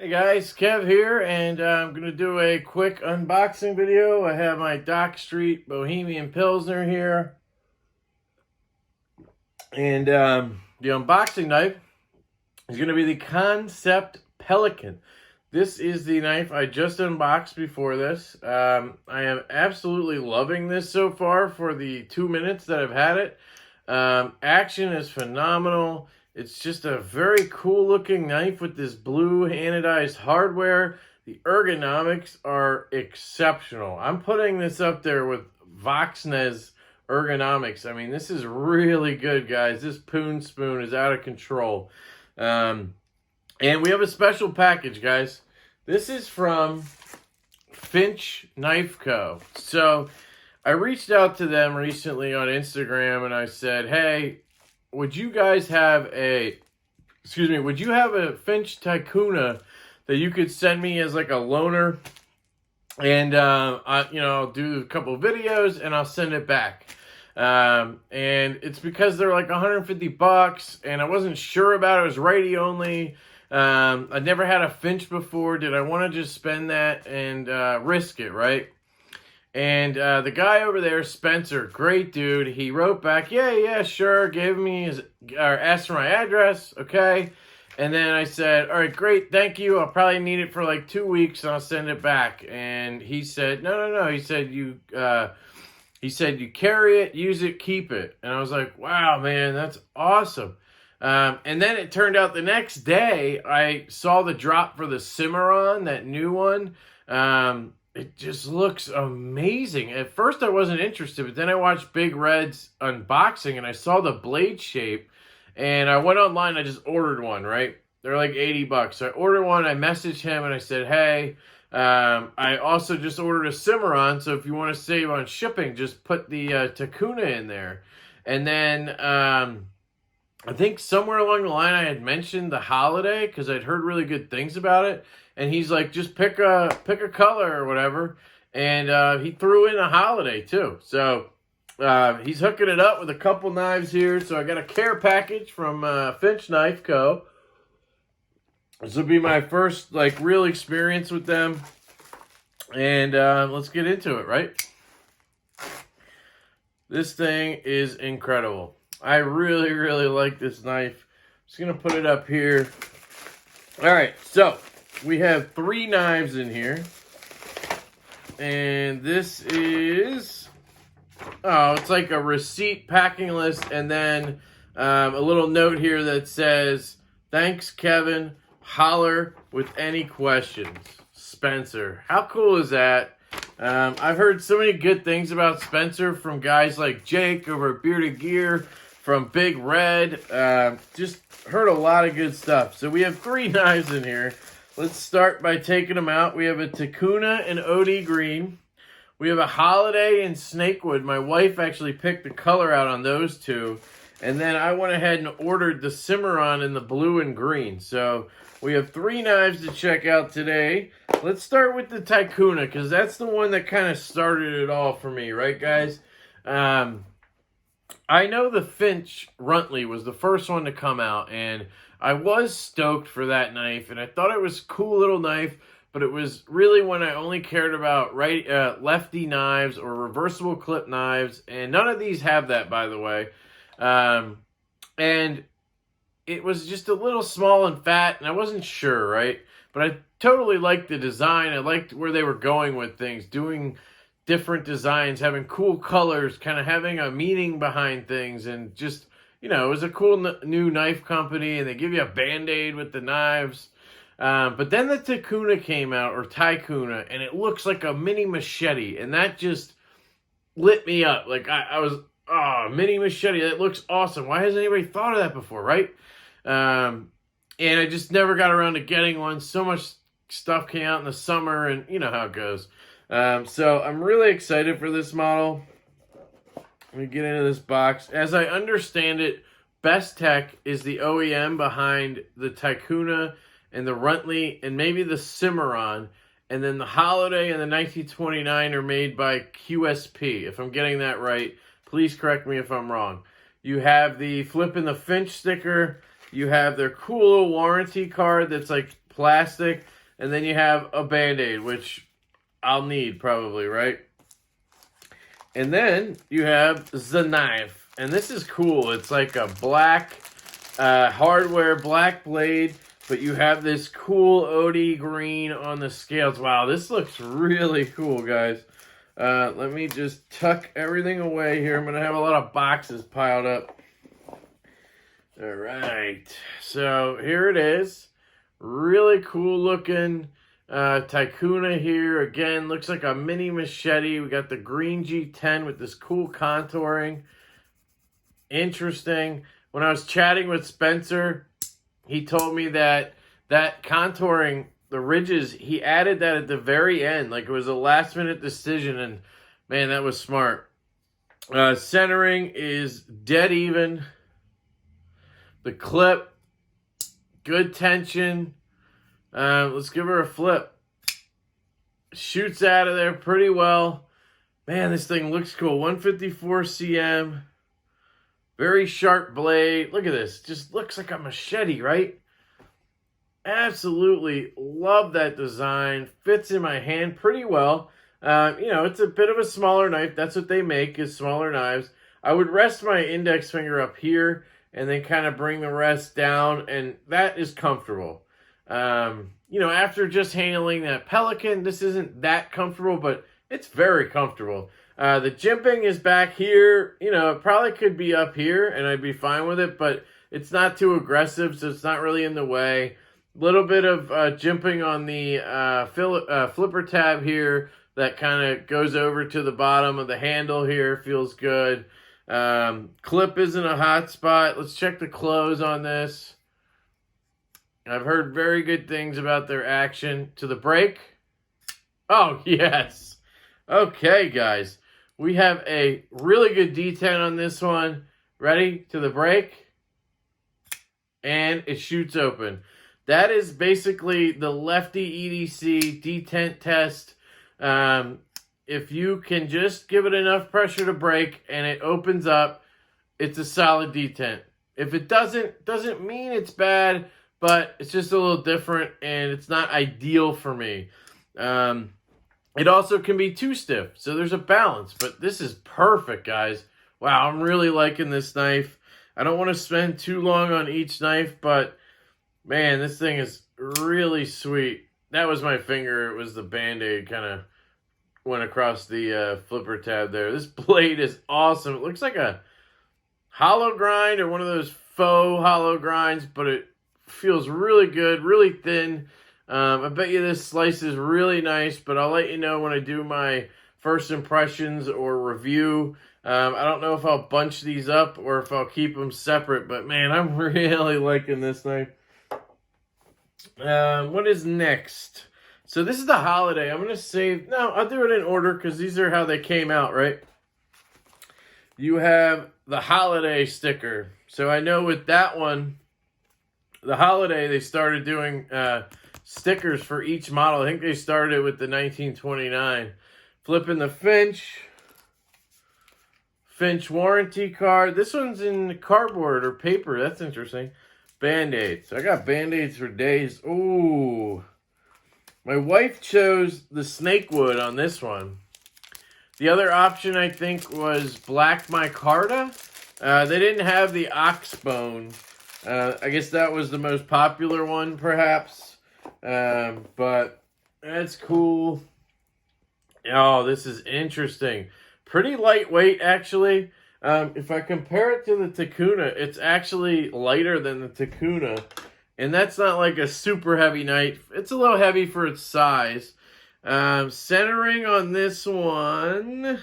Hey guys, Kev here, and I'm going to do a quick unboxing video. I have my Dock Street Bohemian Pilsner here, and the unboxing knife is going to be the Concept Pelican. This is the knife I just unboxed before this. I am absolutely loving this so far for the 2 minutes that I've had it. Action is phenomenal. It's just a very cool looking knife with this blue anodized hardware. The ergonomics are exceptional. I'm putting this up there with Voxnez ergonomics. I mean, this is really good, guys. This Poon Spoon is out of control. And we have a special package, guys. This is from Finch Knife Co. So I reached out to them recently on Instagram and I said, hey, would you guys have would you have a Finch Ticuna that you could send me as like a loaner? And, I'll do a couple of videos and I'll send it back. And it's because they're like $150 and I wasn't sure about it. It was righty only. I'd never had a Finch before. Did I want to just spend that and risk it, right? And the guy over there, Spencer, great dude. He wrote back, yeah, sure. Gave me asked for my address, okay. And then I said, all right, great, thank you. I'll probably need it for like 2 weeks, and I'll send it back. And he said, no. He said you carry it, use it, keep it. And I was like, wow, man, that's awesome. And then it turned out the next day, I saw the drop for the Cimarron, that new one. It just looks amazing. At first, I wasn't interested, but then I watched Big Red's unboxing, and I saw the blade shape, and I went online. I just ordered one, right? They're like $80. So I ordered one. I messaged him, and I said, hey, I also just ordered a Cimarron, so if you want to save on shipping, just put the Ticuna in there. And then I think somewhere along the line I had mentioned the Holiday because I'd heard really good things about it. And he's like, just pick a color or whatever. And he threw in a Holiday too. So he's hooking it up with a couple knives here. So I got a care package from Finch Knife Co. This will be my first like real experience with them. And let's get into it, right? This thing is incredible. I really, really like this knife. Just going to put it up here. All right, so we have 3 knives in here. And this is, it's like a receipt packing list. And then a little note here that says, thanks, Kevin. Holler with any questions. Spencer. How cool is that? I've heard so many good things about Spencer from guys like Jake over at Bearded Gear, from Big Red. Just heard a lot of good stuff. So we have 3 knives in here. Let's start by taking them out. We have a Ticuna in OD Green. We have a Holiday in Snakewood. My wife actually picked the color out on those 2. And then I went ahead and ordered the Cimarron in the blue and green. So we have 3 knives to check out today. Let's start with the Ticuna because that's the one that kind of started it all for me, right, guys? I know the Finch Runtley was the first one to come out, and I was stoked for that knife, and I thought it was a cool little knife, but it was really when I only cared about lefty knives or reversible clip knives, and none of these have that, by the way. And it was just a little small and fat, and I wasn't sure, right? But I totally liked the design. I liked where they were going with things, doing different designs, having cool colors, kind of having a meaning behind things, and just, it was a cool new knife company, and they give you a Band-Aid with the knives. But then the Ticuna came out, or Ticuna, and it looks like a mini machete, and that just lit me up. Like, I was, mini machete, that looks awesome. Why hasn't anybody thought of that before, right? And I just never got around to getting one. So much stuff came out in the summer, and you know how it goes. So I'm really excited for this model. Let me get into this box. As I understand it, Best Tech is the OEM behind the Ticuna and the Runtley and maybe the Cimarron. And then the Holiday and the 1929 are made by QSP. If I'm getting that right, please correct me if I'm wrong. You have the Flip and the Finch sticker. You have their cool little warranty card that's like plastic. And then you have a Band-Aid, which I'll need probably, right? And then you have the knife. And this is cool. It's like a black hardware, black blade. But you have this cool OD green on the scales. Wow, this looks really cool, guys. Let me just tuck everything away here. I'm going to have a lot of boxes piled up. All right. So here it is. Really cool looking Tycoona here. Again, looks like a mini machete. We got the green G10 with this cool contouring. Interesting. When I was chatting with Spencer, he told me that contouring, the ridges, he added that at the very end. Like it was a last minute decision. And man, that was smart. Centering is dead even. The clip, good tension. Let's give her a flip. Shoots out of there pretty well. Man, this thing looks cool. 154 cm. Very sharp blade. Look at this. Just looks like a machete, right? Absolutely love that design. Fits in my hand pretty well. It's a bit of a smaller knife. That's what they make, is smaller knives. I would rest my index finger up here and then kind of bring the rest down, and that is comfortable. After just handling that Pelican, this isn't that comfortable, but it's very comfortable. The jimping is back here. It probably could be up here, and I'd be fine with it, but it's not too aggressive, so it's not really in the way. Little bit of jimping on the flipper tab here that kind of goes over to the bottom of the handle here. Feels good. Clip isn't a hot spot. Let's check the close on this. I've heard very good things about their action. To the brake. Oh, yes. Okay, guys. We have a really good D10 on this one. Ready? To the brake. And it shoots open. That is basically the lefty EDC detent test. If you can just give it enough pressure to brake and it opens up, it's a solid detent. If it doesn't mean it's bad, but it's just a little different and it's not ideal for me. It also can be too stiff, so there's a balance, but this is perfect, guys. Wow, I'm really liking this knife. I don't want to spend too long on each knife, but man, this thing is really sweet. That was my finger. It was the Band-Aid kind of went across the flipper tab there. This blade is awesome. It looks like a hollow grind or one of those faux hollow grinds, but it feels really good, really thin. I bet you this slice is really nice, but I'll let you know when I do my first impressions or review. I don't know if I'll bunch these up or if I'll keep them separate, but man, I'm really liking this knife. What is next? So this is the holiday. I'm going to save... No, I'll do it in order because these are how they came out, right? You have the holiday sticker. So I know with that one, the holiday, they started doing stickers for each model. I think they started with the 1929. Flipping the Finch warranty card. This one's in cardboard or paper. That's interesting. Band-Aid. So I got Band-Aids for days. Ooh. My wife chose the snakewood on this one. The other option, I think, was black micarta. They didn't have the ox bone. I guess that was the most popular one, perhaps. But that's cool. Oh, this is interesting. Pretty lightweight, actually. If I compare it to the Tycoona, it's actually lighter than the Tycoona. And that's not like a super heavy knife. It's a little heavy for its size. Centering on this one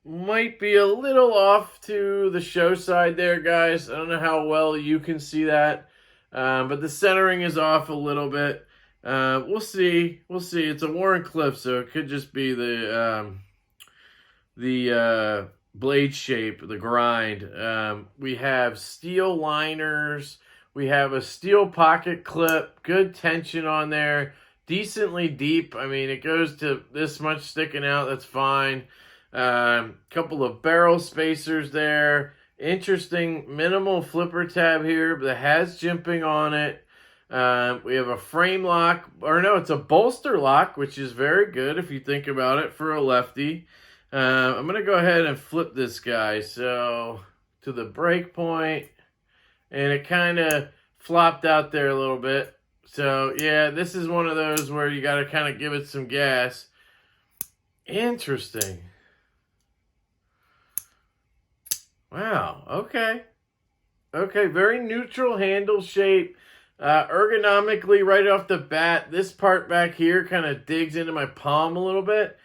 might be a little off to the show side there, guys. I don't know how well you can see that. But the centering is off a little bit. We'll see. We'll see. It's a Warren Cliff, so it could just be the blade shape, the grind. We have steel liners. We have a steel pocket clip. Good tension on there. Decently deep. I mean, it goes to this much sticking out. That's fine. Couple of barrel spacers there. Interesting minimal flipper tab here that has jimping on it. We have a frame lock, or no, it's a bolster lock, which is very good if you think about it for a lefty. I'm going to go ahead and flip this guy so to the break point, and it kind of flopped out there a little bit. So, yeah, this is one of those where you got to kind of give it some gas. Interesting. Wow, okay. Okay, very neutral handle shape. Ergonomically, right off the bat, this part back here kind of digs into my palm a little bit.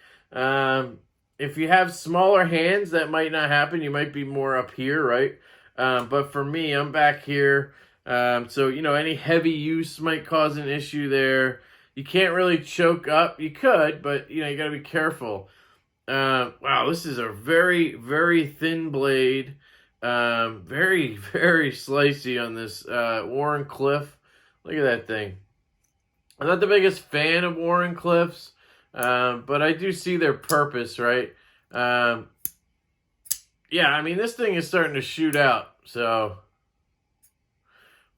If you have smaller hands, that might not happen. You might be more up here, right? But for me, I'm back here. So, you know, any heavy use might cause an issue there. You can't really choke up. You could, but, you know, you got to be careful. Wow, this is a very, very thin blade. Very, very slicey on this Warren Cliff. Look at that thing. I'm not the biggest fan of Warren Cliffs, but I do see their purpose, right? Yeah, I mean, this thing is starting to shoot out, so.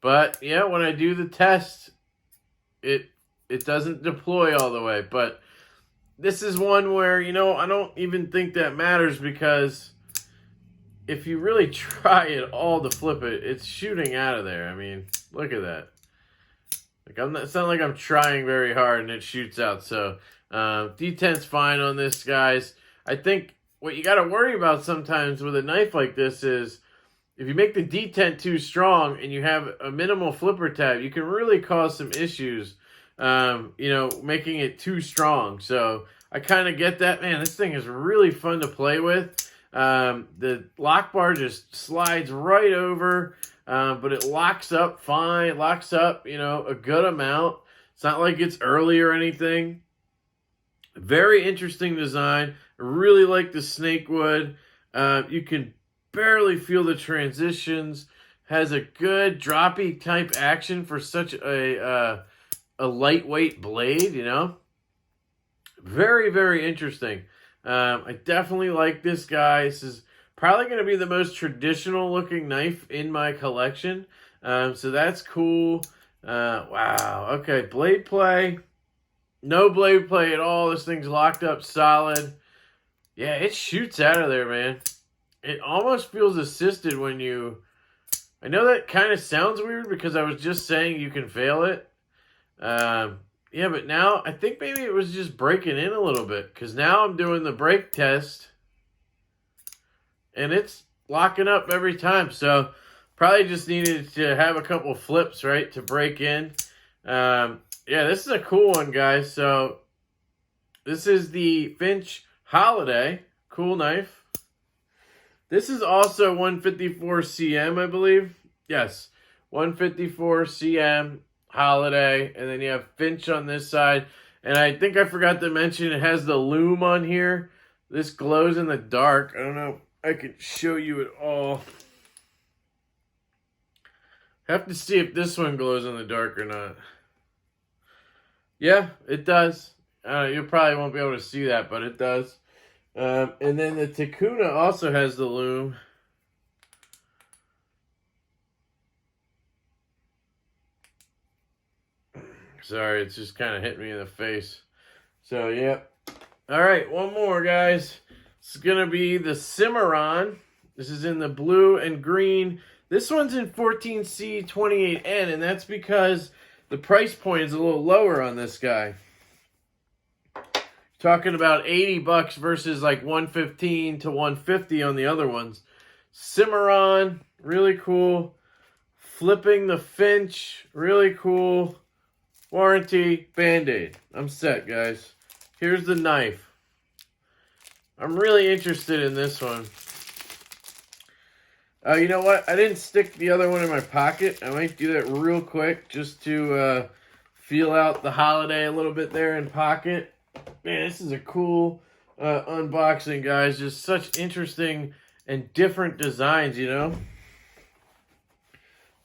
But, yeah, when I do the test, it doesn't deploy all the way. But this is one where, you know, I don't even think that matters because if you really try it all to flip it, it's shooting out of there. I mean, look at that. Like it's not like I'm trying very hard and it shoots out. So D10's fine on this, guys. I think what you got to worry about sometimes with a knife like this is if you make the D10 too strong and you have a minimal flipper tab, you can really cause some issues, you know, making it too strong. So I kind of get that. Man, this thing is really fun to play with. The lock bar just slides right over, but it locks up fine. It locks up, you know, a good amount. It's not like it's early or anything. Very interesting design. I really like the snake wood. You can barely feel the transitions. Has a good droppy type action for such a lightweight blade, you know. Very, very interesting. I definitely like this guy. This is probably going to be the most traditional looking knife in my collection. So that's cool. Wow. Okay, blade play. No blade play at all. This thing's locked up solid. Yeah, it shoots out of there, man. It almost feels assisted when you... I know that kind of sounds weird because I was just saying you can fail it. Yeah, but now I think maybe it was just breaking in a little bit because now I'm doing the break test and it's locking up every time. So probably just needed to have a couple flips, right, to break in. Yeah, this is a cool one, guys. So this is the Finch Holiday. Cool knife. This is also 154 cm, I believe. Yes, 154 cm. Holiday, and then you have Finch on this side, and I think I forgot to mention it has the lume on here. This glows in the dark. I don't know if I could show you it all. Have to see if this one glows in the dark or not. Yeah, it does. You probably won't be able to see that, but it does. And then the Takuna also has the lume. Sorry, it's just kind of hit me in the face. So, yep. All right, one more, guys. It's going to be the Cimarron. This is in the blue and green. This one's in 14C 28N, and that's because the price point is a little lower on this guy. Talking about $80 versus like $115 to $150 on the other ones. Cimarron, really cool. Flipping the Finch, really cool. Warranty, Band-Aid. I'm set, guys. Here's the knife. I'm really interested in this one. You know what? I didn't stick the other one in my pocket. I might do that real quick just to feel out the Holiday a little bit there in pocket. Man, this is a cool unboxing, guys. Just such interesting and different designs, you know?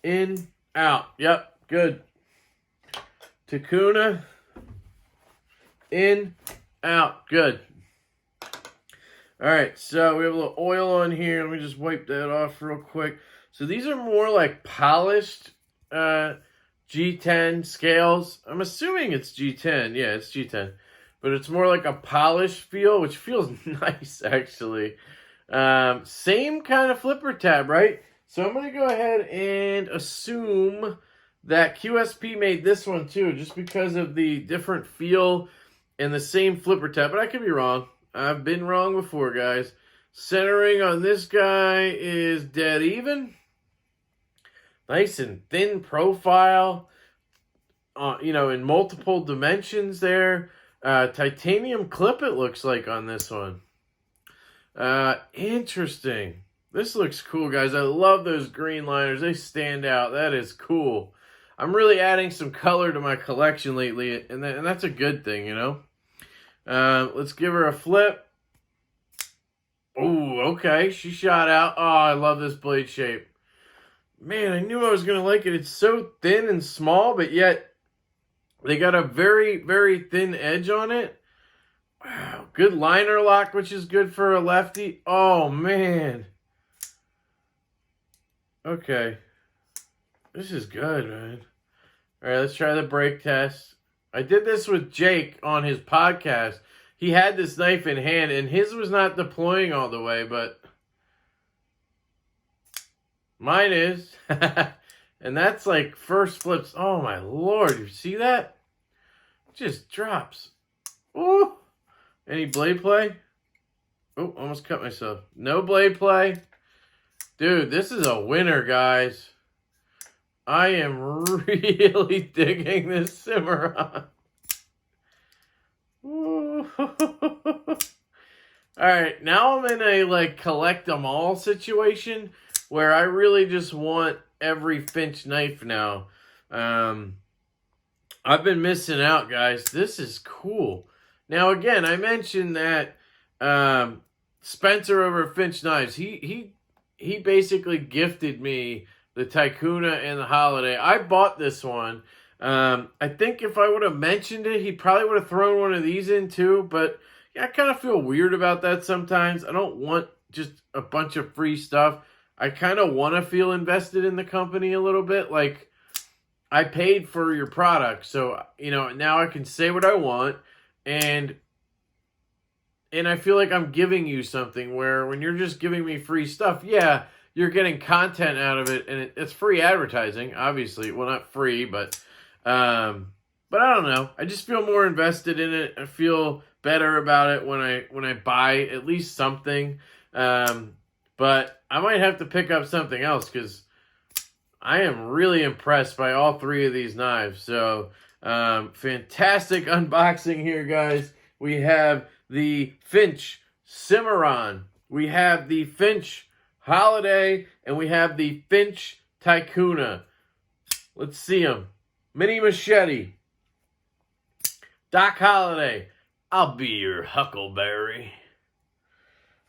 In, out. Yep, good. Takuna, in, out. Good. All right, so we have a little oil on here. Let me just wipe that off real quick. So these are more like polished G10 scales. I'm assuming it's G10. Yeah, it's G10. But it's more like a polished feel, which feels nice, actually. Same kind of flipper tab, right? So I'm going to go ahead and assume that QSP made this one too, just because of the different feel and the same flipper tab. But I could be wrong. I've been wrong before, guys. Centering on this guy is dead even. Nice and thin profile. In multiple dimensions there. Titanium clip it looks like on this one. Interesting. This looks cool, guys. I love those green liners. They stand out. That is cool. I'm really adding some color to my collection lately, and that's a good thing, you know. Let's give her a flip. Oh, okay. She shot out. Oh, I love this blade shape. Man, I knew I was going to like it. It's so thin and small, but yet they got a very, very thin edge on it. Wow. Good liner lock, which is good for a lefty. Oh, man. Okay. This is good, man. All right, let's try the brake test. I did this with Jake on his podcast. He had this knife in hand, and his was not deploying all the way, but mine is. And that's like first flips. Oh, my Lord. You see that? It just drops. Ooh. Any blade play? Oh, almost cut myself. No blade play. Dude, this is a winner, guys. I am really digging this Cimarron. Alright, now I'm in a collect them all situation where I really just want every Finch knife now. I've been missing out, guys. This is cool. Now again, I mentioned that Spencer over Finch Knives, he basically gifted me the Tycoona and the Holiday. I bought this one. I think if I would have mentioned it, he probably would have thrown one of these in too. But yeah, I kind of feel weird about that sometimes. I don't want just a bunch of free stuff. I kind of want to feel invested in the company a little bit. Like, I paid for your product. So, now I can say what I want. And I feel like I'm giving you something where when you're just giving me free stuff, yeah, you're getting content out of it, and it's free advertising, obviously. Well, not free, but I don't know. I just feel more invested in it. I feel better about it when I buy at least something. But I might have to pick up something else because I am really impressed by all three of these knives. So, fantastic unboxing here, guys. We have the Finch Cimarron. We have the Finch Holiday, and we have the Finch Tycoona. Let's see them. Mini Machete. Doc Holliday. I'll be your Huckleberry.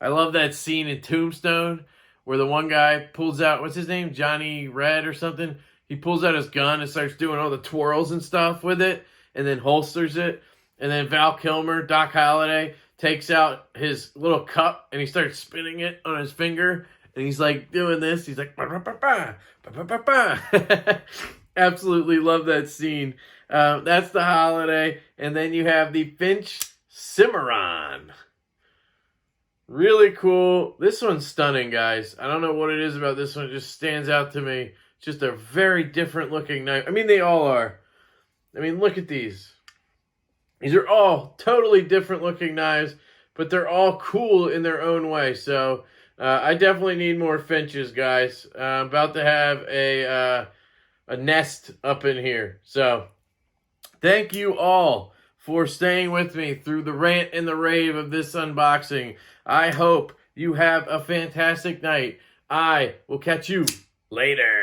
I love that scene in Tombstone where the one guy pulls out, what's his name? Johnny Red or something. He pulls out his gun and starts doing all the twirls and stuff with it and then holsters it. And then Val Kilmer, Doc Holliday, takes out his little cup and he starts spinning it on his finger. And he's like doing this. He's like, bah, bah, bah, bah, bah, bah, bah, bah. Absolutely love that scene. That's the Holiday. And then you have the Finch Cimarron. Really cool. This one's stunning, guys. I don't know what it is about this one. It just stands out to me. It's just a very different looking knife. I mean, they all are. I mean, look at these. These are all totally different looking knives, but they're all cool in their own way. So I definitely need more Finches, guys. I'm about to have a nest up in here. So thank you all for staying with me through the rant and the rave of this unboxing. I hope you have a fantastic night. I will catch you later.